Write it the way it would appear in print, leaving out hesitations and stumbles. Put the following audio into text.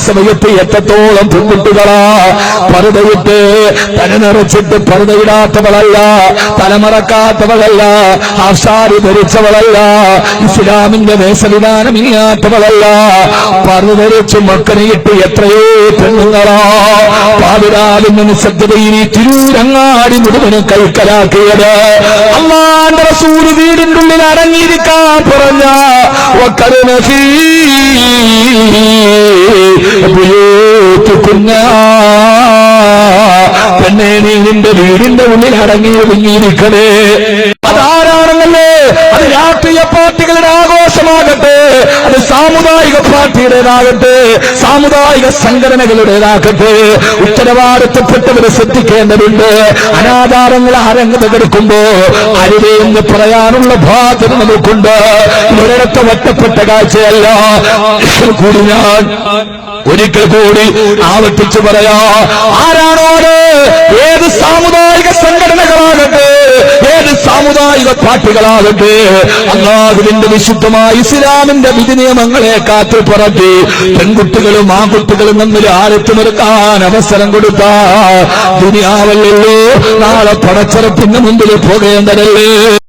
സമയത്ത് എത്രത്തോളം പെൺകുട്ടികളാ പർദ്ദയിട്ട് തല നിറച്ചിട്ട് പർദ്ദയിടാത്തവളല്ല, തലമറക്കാത്തവളല്ല, ആസാരി ധരിച്ചവളല്ല, ഇസ്ലാമിന്റെ വേഷവിധാനമില്ലാത്തവളല്ല, പർദ്ദ ധരിച്ച് മക്കനെയിട്ട് എത്രയോ പെണ്ണുങ്ങളാ പാതിരാവിന്റെ നിശബ്ദതയിൽ തിരൂരങ്ങാടി മുഴുവനും കൈക്കലാക്കിയത്. അല്ലാഹുവിന്റെ റസൂൽ വീടിന്റെ ഉള്ളിൽ അടങ്ങിയിരിക്കാൻ പറഞ്ഞ പെണ്ണേ, നീ നിന്റെ വീടിന്റെ ഉള്ളിൽ അടങ്ങി ഒതുങ്ങിയിരിക്കണേ. അതാരാണെന്നല്ലേ, അത് രാഷ്ട്രീയ പാർട്ടികളുടെ ആഘോഷമാകട്ടെ, അത് സാമുദായിക പാർട്ടിയുടേതാകട്ടെ, സാമുദായിക സംഘടനകളുടേതാകട്ടെ, ഉത്തരവാദിത്തപ്പെട്ടവരെ ശ്രദ്ധിക്കേണ്ടതുണ്ട്. അനാചാരങ്ങൾ അരങ്ങ് തകർക്കുമ്പോ അരുതെന്ന് പറയാനുള്ള ബാധ്യത നമുക്കുണ്ട്. ഒരിടത്ത് ഒറ്റപ്പെട്ട കാഴ്ചയല്ല. കൂടി ഞാൻ ഒരിക്കൽ കൂടി ആവർത്തിച്ചു പറയാ, ആരാണോ ഏത് സാമുദായിക സംഘടനകളാകട്ടെ, ഏത് സാമുദായിക പാർട്ടികളാകട്ടെ, അല്ലാഹുവിന്റെ വിശുദ്ധമായ ഇസ്ലാമിന്റെ വിധി നിയമങ്ങളെ കാത്തു പറത്തി പെൺകുട്ടികളും ആൺകുട്ടികളും തമ്മിൽ ആരത്തുമെടുക്കാൻ അവസരം കൊടുത്ത ദുനിയാവല്ലല്ലോ നാളെ പടച്ചറപ്പിന്റെ മുമ്പിൽ പോകേണ്ടതല്ലേ.